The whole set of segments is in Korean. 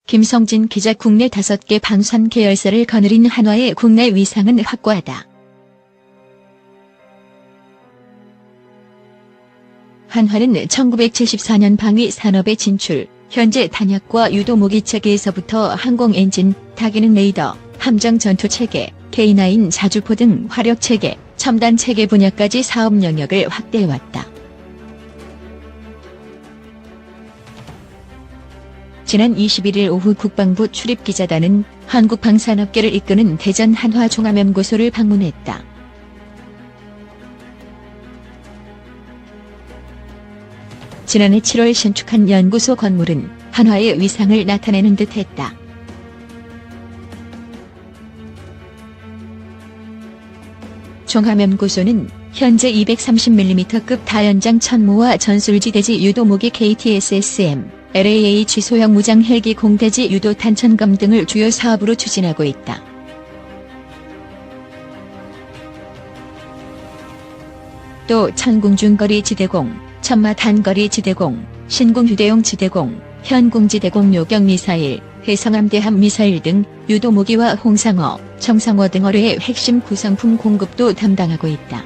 김성진 기자. 국내 5개 방산 계열사를 거느린 한화의 국내 위상은 확고하다. 한화는 1974년 방위 산업에 진출, 현재 탄약과 유도 무기 체계에서부터 항공 엔진, 다기능 레이더, 함정 전투 체계, K9 자주포 등 화력 체계, 첨단 체계 분야까지 사업 영역을 확대해왔다. 지난 21일 오후 국방부 출입기자단은 한국방산업계를 이끄는 대전 한화종합연구소를 방문했다. 지난해 7월 신축한 연구소 건물은 한화의 위상을 나타내는 듯했다. 종합연구소는 현재 230mm급 다연장 천무와 전술지대지 유도무기 KTSSM, LAH 소형 무장 헬기 공대지 유도탄 천검 등을 주요 사업으로 추진하고 있다. 또 천궁중거리 지대공, 천마 단거리 지대공, 신궁 휴대용 지대공, 현궁 지대공 요격 미사일, 해성함대함 미사일 등 유도무기와 홍상어, 청상어 등 어뢰의 핵심 구성품 공급도 담당하고 있다.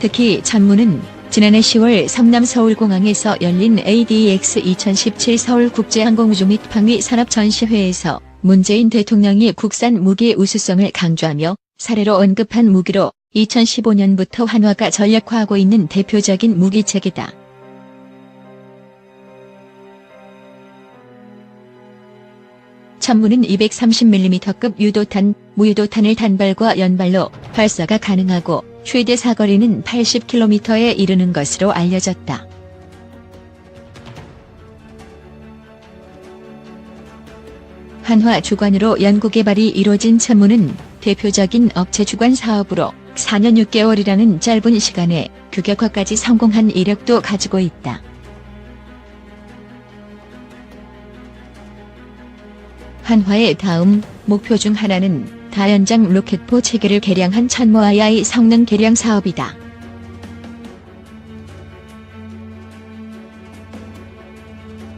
특히 천무는 지난해 10월 성남 서울공항에서 열린 ADX 2017 서울국제항공우주 및 방위산업전시회에서 문재인 대통령이 국산 무기의 우수성을 강조하며 사례로 언급한 무기로 2015년부터 한화가 전략화하고 있는 대표적인 무기체계다. 천무는 230mm급 유도탄, 무유도탄을 단발과 연발로 발사가 가능하고 최대 사거리는 80km에 이르는 것으로 알려졌다. 한화 주관으로 연구개발이 이뤄진 천무는 대표적인 업체 주관 사업으로 4년 6개월이라는 짧은 시간에 규격화까지 성공한 이력도 가지고 있다. 한화의 다음 목표 중 하나는 다연장 로켓포 체계를 개량한 천무 II 성능 개량 사업이다.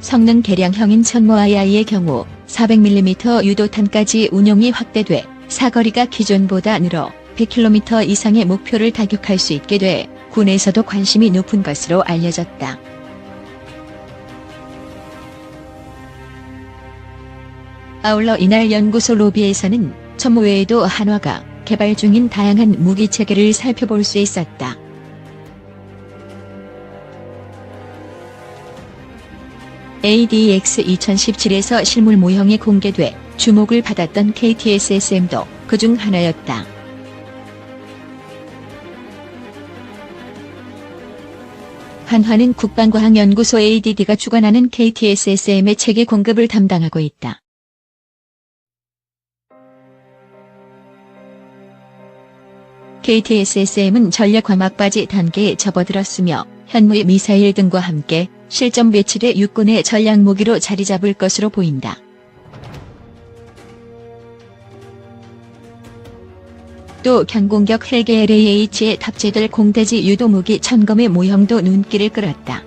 성능 개량형인 천무 II의 경우 400mm 유도탄까지 운용이 확대돼 사거리가 기존보다 늘어 100km 이상의 목표를 타격할 수 있게 돼 군에서도 관심이 높은 것으로 알려졌다. 아울러 이날 연구소 로비에서는 천무 외에도 한화가 개발 중인 다양한 무기 체계를 살펴볼 수 있었다. ADX 2017에서 실물 모형이 공개돼 주목을 받았던 KTSSM도 그중 하나였다. 한화는 국방과학연구소 ADD가 주관하는 KTSSM의 체계 공급을 담당하고 있다. KTSSM은 전략화 막바지 단계에 접어들었으며 현무의 미사일 등과 함께 실전 배치돼 육군의 전략무기로 자리 잡을 것으로 보인다. 또 경공격 헬기 LAH에 탑재될 공대지 유도무기 천검의 모형도 눈길을 끌었다.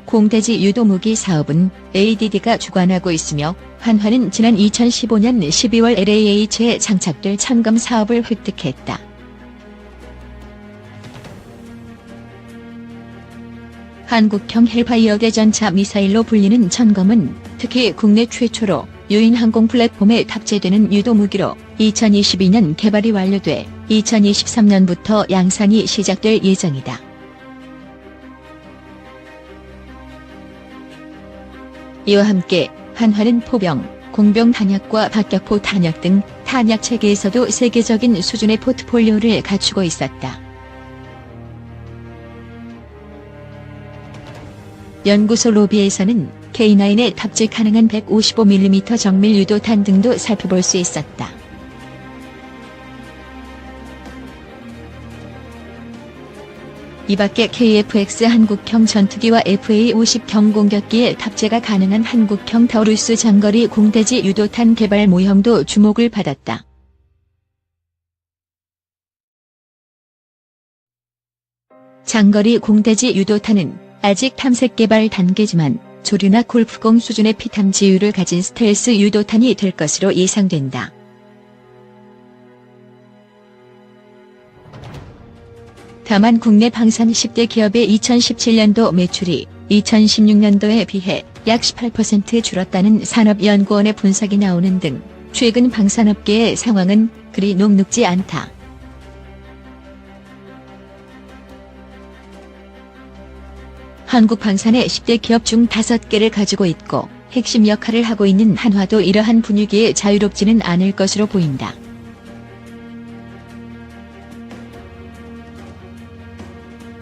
공대지 유도무기 사업은 ADD가 주관하고 있으며 한화는 지난 2015년 12월 LAH에 장착될 천검 사업을 획득했다. 한국형 헬파이어 대전차 미사일로 불리는 천검은 특히 국내 최초로 유인 항공 플랫폼에 탑재되는 유도무기로 2022년 개발이 완료돼 2023년부터 양산이 시작될 예정이다. 이와 함께 한화는 포병, 공병 탄약과 박격포 탄약 등 탄약 체계에서도 세계적인 수준의 포트폴리오를 갖추고 있었다. 연구소 로비에서는 K9에 탑재 가능한 155mm 정밀 유도탄 등도 살펴볼 수 있었다. 이 밖에 KF-X 한국형 전투기와 FA-50 경공격기에 탑재가 가능한 한국형 타우루스 장거리 공대지 유도탄 개발 모형도 주목을 받았다. 장거리 공대지 유도탄은 아직 탐색 개발 단계지만 조류나 골프공 수준의 피탐 지율을 가진 스텔스 유도탄이 될 것으로 예상된다. 다만 국내 방산 10대 기업의 2017년도 매출이 2016년도에 비해 약 18% 줄었다는 산업연구원의 분석이 나오는 등 최근 방산업계의 상황은 그리 녹록지 않다. 한국 방산의 10대 기업 중 5개를 가지고 있고 핵심 역할을 하고 있는 한화도 이러한 분위기에 자유롭지는 않을 것으로 보인다.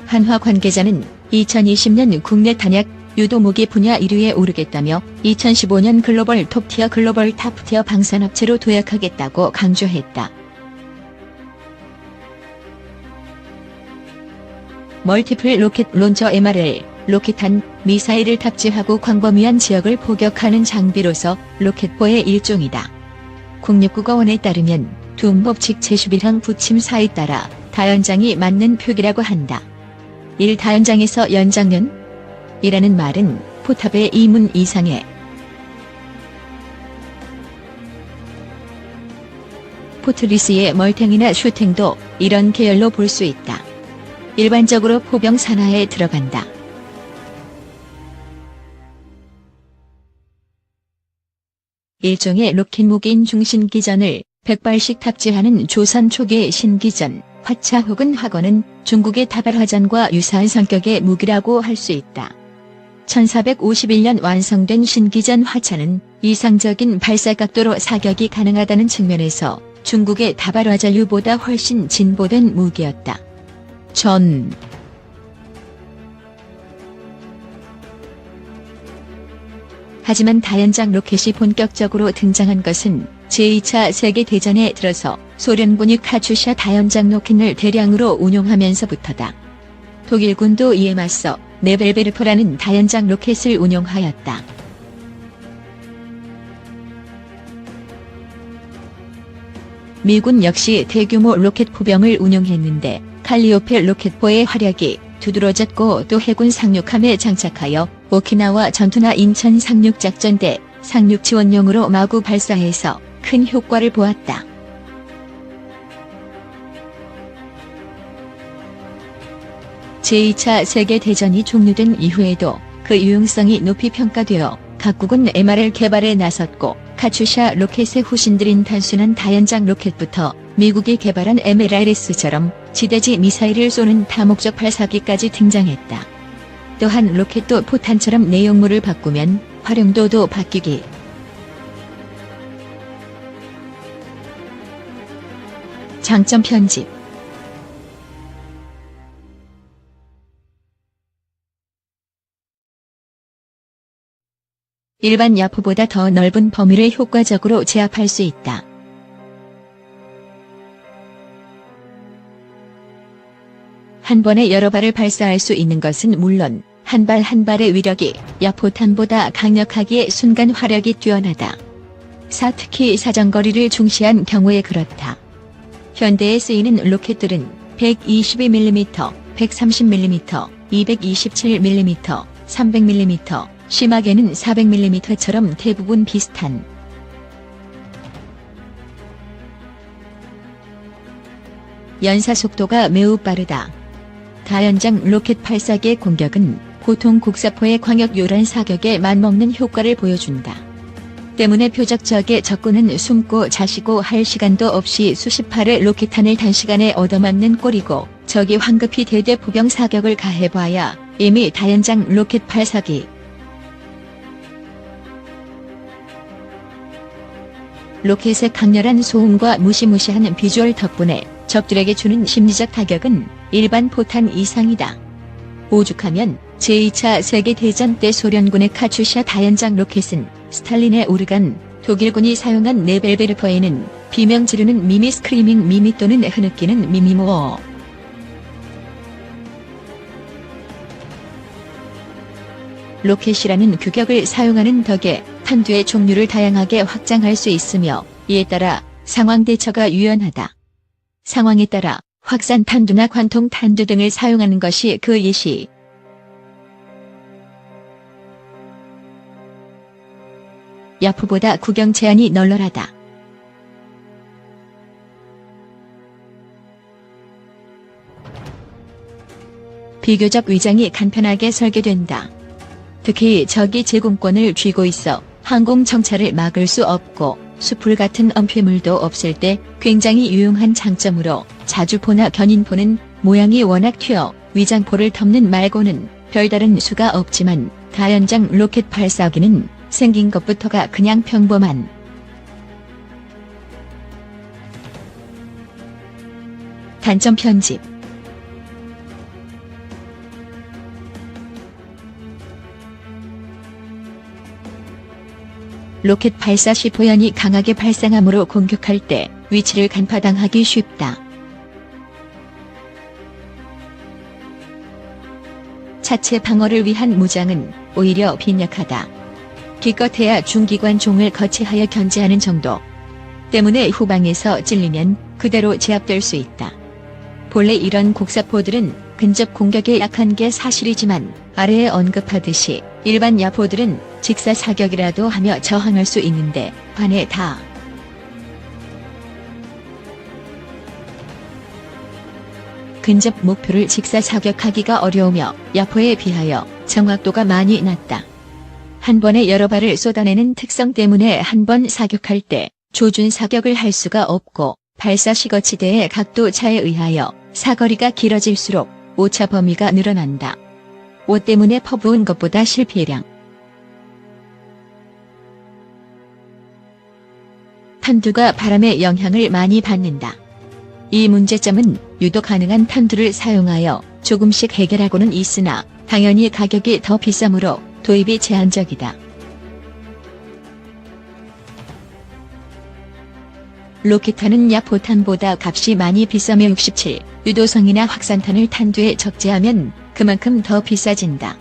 한화 관계자는 2020년 국내 단약 유도무기 분야 1위에 오르겠다며 2015년 글로벌 톱티어 글로벌 탑티어 방산업체로 도약하겠다고 강조했다. 멀티플 로켓 론처 MRL, 로켓탄, 미사일을 탑재하고 광범위한 지역을 포격하는 장비로서 로켓포의 일종이다. 국립국어원에 따르면 둠법칙 제11항 부침 4에 따라 다연장이 맞는 표기라고 한다. 1다연장에서 연장면? 이라는 말은 포탑의 2문 이상의 포트리스의 멀탱이나 슈탱도 이런 계열로 볼 수 있다. 일반적으로 포병 산하에 들어간다. 일종의 로켓 무기인 중신기전을 100발씩 탑재하는 조선 초기의 신기전, 화차 혹은 화건은 중국의 다발화전과 유사한 성격의 무기라고 할 수 있다. 1451년 완성된 신기전 화차는 이상적인 발사각도로 사격이 가능하다는 측면에서 중국의 다발화전류보다 훨씬 진보된 무기였다. 하지만 다연장 로켓이 본격적으로 등장한 것은 제2차 세계대전에 들어서 소련군이 카츄샤 다연장 로켓을 대량으로 운용하면서부터다. 독일군도 이에 맞서 네벨베르퍼라는 다연장 로켓을 운용하였다. 미군 역시 대규모 로켓 포병을 운용했는데 칼리오페 로켓포의 활약이 두드러졌고 또 해군 상륙함에 장착하여 오키나와 전투나 인천 상륙작전 때 상륙 지원용으로 마구 발사해서 큰 효과를 보았다. 제2차 세계대전이 종료된 이후에도 그 유용성이 높이 평가되어 각국은 MRL 개발에 나섰고 카츄샤 로켓의 후신들인 단순한 다연장 로켓부터 미국이 개발한 MLRS처럼 지대지 미사일을 쏘는 다목적 발사기까지 등장했다. 또한 로켓도 포탄처럼 내용물을 바꾸면 활용도도 바뀌기. 장점 편집. 일반 야포보다 더 넓은 범위를 효과적으로 제압할 수 있다. 한 번에 여러 발을 발사할 수 있는 것은 물론 한 발 한 발의 위력이 야포탄보다 강력하기에 순간 화력이 뛰어나다. 특히 사정거리를 중시한 경우에 그렇다. 현대에 쓰이는 로켓들은 122mm, 130mm, 227mm, 300mm, 심하게는 400mm처럼 대부분 비슷한 연사 속도가 매우 빠르다. 다연장 로켓 발사기의 공격은 보통 국사포의 광역 요란 사격에 맞먹는 효과를 보여준다. 때문에 표적 적의 적군은 숨고 자시고 할 시간도 없이 수십 발의 로켓탄을 단시간에 얻어맞는 꼴이고 적이 황급히 대대 포병 사격을 가해봐야 이미 다연장 로켓 발사기 로켓의 강렬한 소음과 무시무시한 비주얼 덕분에 적들에게 주는 심리적 타격은 일반 포탄 이상이다. 오죽하면 제2차 세계대전 때 소련군의 카츄샤 다연장 로켓은 스탈린의 오르간, 독일군이 사용한 네벨베르퍼에는 비명 지르는 미미 스크리밍 미미 또는 흐느끼는 미미모어 로켓이라는 규격을 사용하는 덕에 탄두의 종류를 다양하게 확장할 수 있으며 이에 따라 상황 대처가 유연하다. 상황에 따라 확산 탄두나 관통 탄두 등을 사용하는 것이 그 예시. 야포보다 구경 제한이 널널하다. 비교적 위장이 간편하게 설계된다. 특히 적이 제공권을 쥐고 있어 항공정찰을 막을 수 없고 수풀 같은 엄폐물도 없을 때 굉장히 유용한 장점으로 자주포나 견인포는 모양이 워낙 튀어 위장포를 덮는 말고는 별다른 수가 없지만 다연장 로켓 발사기는 생긴 것부터가 그냥 평범한. 단점 편집. 로켓 발사 시 포연이 강하게 발생함으로 공격할 때 위치를 간파당하기 쉽다. 차체 방어를 위한 무장은 오히려 빈약하다. 기껏해야 중기관 종을 거치하여 견제하는 정도 때문에 후방에서 찔리면 그대로 제압될 수 있다. 본래 이런 곡사포들은 근접 공격에 약한 게 사실이지만 아래에 언급하듯이 일반 야포들은 직사사격이라도 하며 저항할 수 있는데 반해 다. 근접 목표를 직사사격하기가 어려우며 야포에 비하여 정확도가 많이 낮다. 한 번에 여러 발을 쏟아내는 특성 때문에 한 번 사격할 때 조준 사격을 할 수가 없고 발사 시 거치대의 각도 차에 의하여 사거리가 길어질수록 오차 범위가 늘어난다. 오 때문에 퍼부은 것보다 실패량. 탄두가 바람의 영향을 많이 받는다. 이 문제점은 유도 가능한 탄두를 사용하여 조금씩 해결하고는 있으나 당연히 가격이 더 비싸므로 도입이 제한적이다. 로켓탄은 야포탄보다 값이 많이 비싸며 67, 유도성이나 확산탄을 탄두에 적재하면 그만큼 더 비싸진다.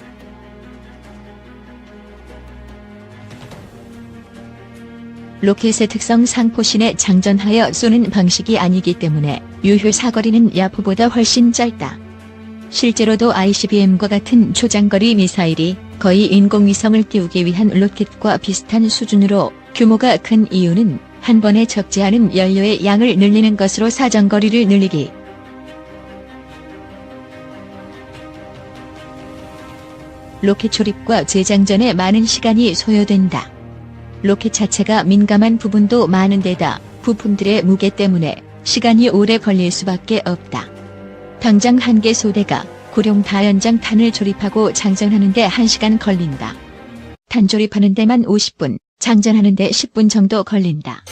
로켓의 특성상 포신에 장전하여 쏘는 방식이 아니기 때문에 유효 사거리는 야포보다 훨씬 짧다. 실제로도 ICBM과 같은 초장거리 미사일이 거의 인공위성을 띄우기 위한 로켓과 비슷한 수준으로 규모가 큰 이유는 한 번에 적재하는 연료의 양을 늘리는 것으로 사정거리를 늘리기. 로켓 조립과 재장전에 많은 시간이 소요된다. 로켓 자체가 민감한 부분도 많은 데다 부품들의 무게 때문에 시간이 오래 걸릴 수밖에 없다. 당장 한 개 소대가 구룡 다연장 탄을 조립하고 장전하는데 1시간 걸린다. 탄 조립하는 데만 50분, 장전하는 데 10분 정도 걸린다.